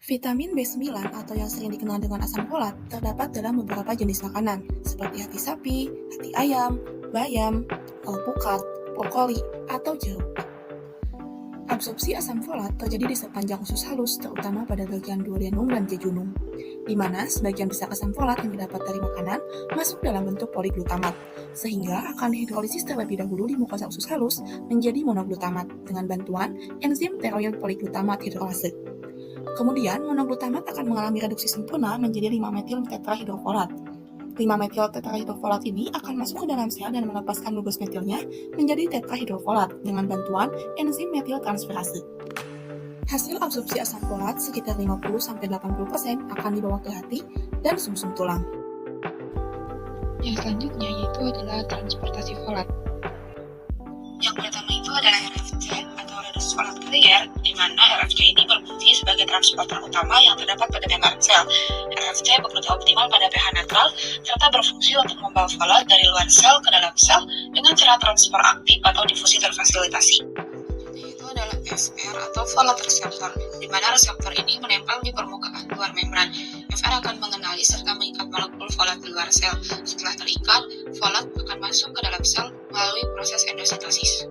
Vitamin B9 atau yang sering dikenal dengan asam folat terdapat dalam beberapa jenis makanan seperti hati sapi, hati ayam, bayam, alpukat, brokoli, atau jeruk. Absorpsi asam folat terjadi di sepanjang usus halus, terutama pada bagian duodenum dan jejunum, di mana sebagian besar asam folat yang didapat dari makanan masuk dalam bentuk poliglutamat, sehingga akan dihidrolisis terlebih dahulu di mukosa usus halus menjadi monoglutamat dengan bantuan enzim teroid poliglutamat hidrolase. Kemudian, monoglutamat akan mengalami reduksi sempurna menjadi 5-metil tetrahidrofolat. 5-metil tetrahidrofolat ini akan masuk ke dalam sel dan melepaskan gugus metilnya menjadi tetrahidrofolat dengan bantuan enzim metil transferase. Hasil absorpsi asam folat sekitar 50-80% akan dibawa ke hati dan sumsum tulang. Yang selanjutnya yaitu adalah transportasi folat. Yang pertama itu adalah RFC atau reduced folat carrier, di mana RFC ini berfungsi sebagai transporter utama yang terdapat pada membran sel. RFC bekerja optimal pada pH netral serta berfungsi untuk membawa folat dari luar sel ke dalam sel dengan cara transfer aktif atau difusi terfasilitasi. Itu adalah FR atau folat reseptor, di mana reseptor ini menempel di permukaan luar membran. FR akan mengenali serta mengikat molekul folat di luar sel. Setelah terikat, folat akan masuk ke dalam sel melalui proses endositosis.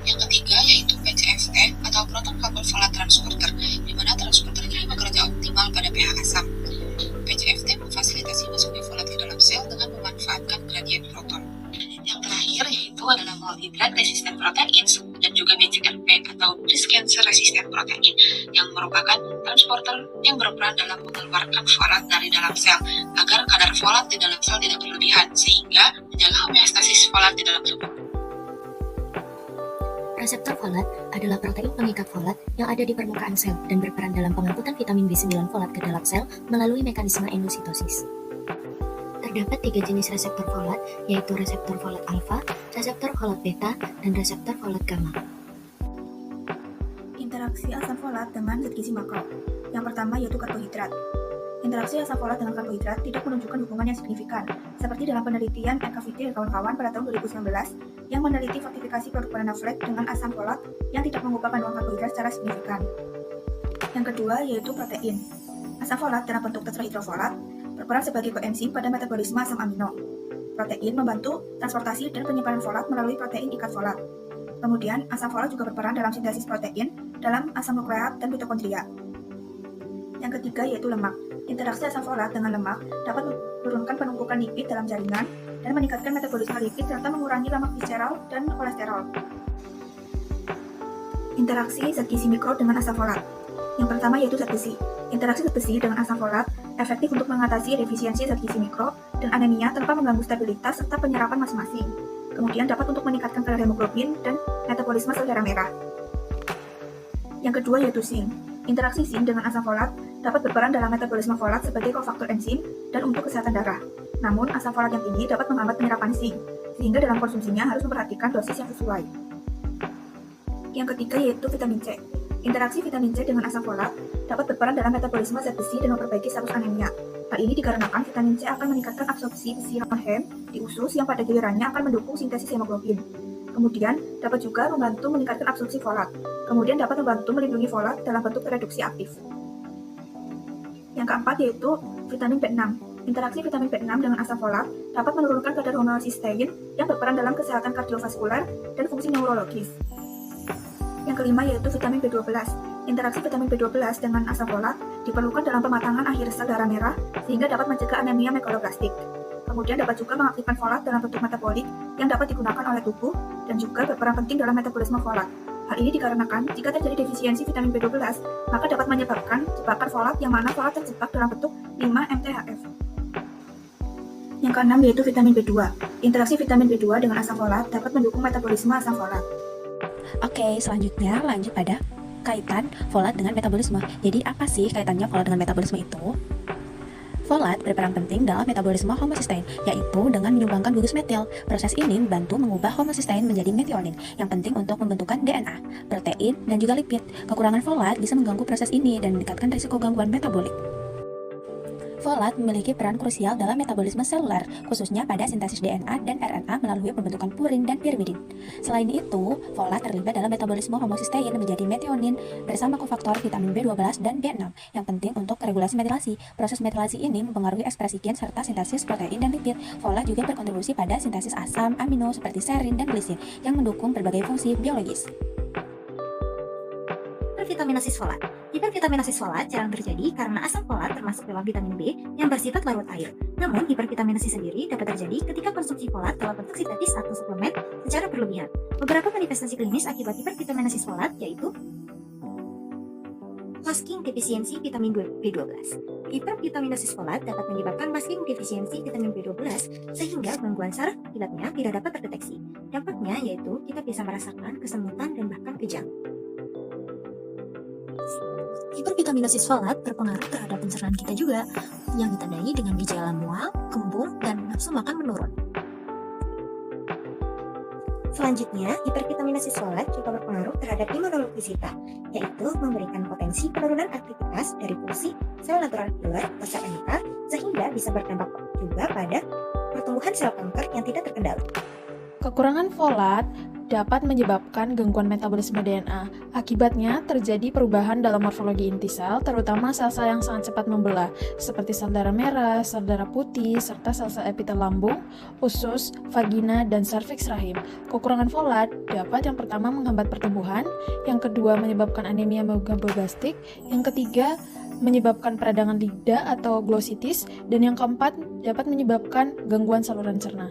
Yang ketiga yaitu PCFT atau proton coupled folat transporter, di mana transporter ini bekerja optimal pada pH asam. PCFT memfasilitasi masuknya folat ke dalam sel dengan memanfaatkan gradien proton. Yang terakhir yaitu adalah multi-drug resistant proteins dan juga BCRP atau breast cancer resistant protein, yang merupakan transporter yang berperan dalam mengeluarkan folat dari dalam sel agar kadar folat di dalam sel tidak berlebihan, sehingga menjaga homeostasis folat di dalam tubuh. Reseptor folat adalah protein pengikat folat yang ada di permukaan sel dan berperan dalam pengangkutan vitamin B9 folat ke dalam sel melalui mekanisme endositosis. Terdapat 3 jenis reseptor folat, yaitu reseptor folat alfa, reseptor folat beta, dan reseptor folat gamma. Interaksi asam folat dengan zat gizi makro. Yang pertama yaitu karbohidrat. Interaksi asam folat dengan karbohidrat tidak menunjukkan hubungan yang signifikan, seperti dalam penelitian NKVT dan kawan-kawan pada tahun 2019 yang meneliti fortifikasi produk banana flake dengan asam folat yang tidak mengubah kandungan karbohidrat secara signifikan. Yang kedua yaitu protein. Asam folat dalam bentuk tetrahidrofolat berperan sebagai koenzim pada metabolisme asam amino. Protein membantu transportasi dan penyimpanan folat melalui protein ikat folat. Kemudian, asam folat juga berperan dalam sintesis protein dalam asam nukleat dan mitokondria. Yang ketiga yaitu lemak. Interaksi asam folat dengan lemak dapat menurunkan penumpukan lipid dalam jaringan dan meningkatkan metabolisme lipid serta mengurangi lemak visceral dan kolesterol. Interaksi zat gizi mikro dengan asam folat. Yang pertama yaitu zat besi. Interaksi zat besi dengan asam folat efektif untuk mengatasi defisiensi zat gizi mikro dan anemia tanpa mengganggu stabilitas serta penyerapan masing-masing. Kemudian dapat untuk meningkatkan kadar hemoglobin dan metabolisme sel darah merah. Yang kedua yaitu zinc. Interaksi zinc dengan asam folat dapat berperan dalam metabolisme folat sebagai kofaktor enzim dan untuk kesehatan darah. Namun, asam folat yang tinggi dapat menghambat penyerapan zinc, sehingga dalam konsumsinya harus memperhatikan dosis yang sesuai. Yang ketiga yaitu vitamin C. Interaksi vitamin C dengan asam folat dapat berperan dalam metabolisme zat besi dan memperbaiki status anemia. Hal ini dikarenakan vitamin C akan meningkatkan absorpsi besi non-hem di usus yang pada gilirannya akan mendukung sintesis hemoglobin. Kemudian, dapat juga membantu meningkatkan absorpsi folat. Kemudian dapat membantu melindungi folat dalam bentuk reduksi aktif. Yang keempat yaitu vitamin B6. Interaksi vitamin B6 dengan asam folat dapat menurunkan kadar homocysteine yang berperan dalam kesehatan kardiovaskular dan fungsi neurologis. Yang kelima yaitu vitamin B12. Interaksi vitamin B12 dengan asam folat diperlukan dalam pematangan akhir sel darah merah sehingga dapat mencegah anemia megaloblastik. Kemudian dapat juga mengaktifkan folat dalam bentuk metabolik yang dapat digunakan oleh tubuh dan juga berperan penting dalam metabolisme folat. Hal ini dikarenakan jika terjadi defisiensi vitamin B12, maka dapat menyebabkan jebakan folat yang mana folat terjebak dalam bentuk 5-MTHF. Yang keenam yaitu vitamin B2. Interaksi vitamin B2 dengan asam folat dapat mendukung metabolisme asam folat. Oke, selanjutnya lanjut pada kaitan folat dengan metabolisme. Jadi apa sih kaitannya folat dengan metabolisme itu? Folat berperan penting dalam metabolisme homocysteine, yaitu dengan menyumbangkan gugus metil. Proses ini membantu mengubah homocysteine menjadi methionine, yang penting untuk membentukkan DNA, protein, dan juga lipid. Kekurangan folat bisa mengganggu proses ini dan meningkatkan risiko gangguan metabolik. Folat memiliki peran krusial dalam metabolisme seluler, khususnya pada sintesis DNA dan RNA melalui pembentukan purin dan pirimidin. Selain itu, folat terlibat dalam metabolisme homocysteine menjadi metionin bersama kofaktor vitamin B12 dan B6 yang penting untuk regulasi metilasi. Proses metilasi ini mempengaruhi ekspresi gen serta sintesis protein dan lipid. Folat juga berkontribusi pada sintesis asam amino seperti serin dan glisin yang mendukung berbagai fungsi biologis. Hipervitaminasis folat. Hipervitaminasis folat jarang terjadi karena asam folat termasuk dalam vitamin B yang bersifat larut air. Namun, hipervitaminasi sendiri dapat terjadi ketika konsumsi folat dalam bentuk sintetis atau suplemen secara berlebihan. Beberapa manifestasi klinis akibat hipervitaminasis folat yaitu masking defisiensi vitamin B12. Hipervitaminasis folat dapat menyebabkan masking defisiensi vitamin B12 sehingga gangguan saraf akibatnya tidak dapat terdeteksi. Dampaknya yaitu kita bisa merasakan kesemutan dan bahkan kejang. Hipervitaminasis folat berpengaruh terhadap pencernaan kita juga, yang ditandai dengan gejala mual, kembung, dan nafsu makan menurun. Selanjutnya, hipervitaminasis folat juga berpengaruh terhadap imunologi kita, yaitu memberikan potensi penurunan aktivitas dari fungsi sel natural killer atau sel NK, sehingga bisa berdampak juga pada pertumbuhan sel kanker yang tidak terkendali. Kekurangan folat dapat menyebabkan gangguan metabolisme DNA. Akibatnya, terjadi perubahan dalam morfologi inti sel, terutama sel-sel yang sangat cepat membelah, seperti sel darah merah, sel darah putih, serta sel-sel epitel lambung, usus, vagina, dan serviks rahim. Kekurangan folat dapat yang pertama menghambat pertumbuhan, yang kedua menyebabkan anemia megaloblastik, yang ketiga menyebabkan peradangan lidah atau glositis, dan yang keempat dapat menyebabkan gangguan saluran cerna.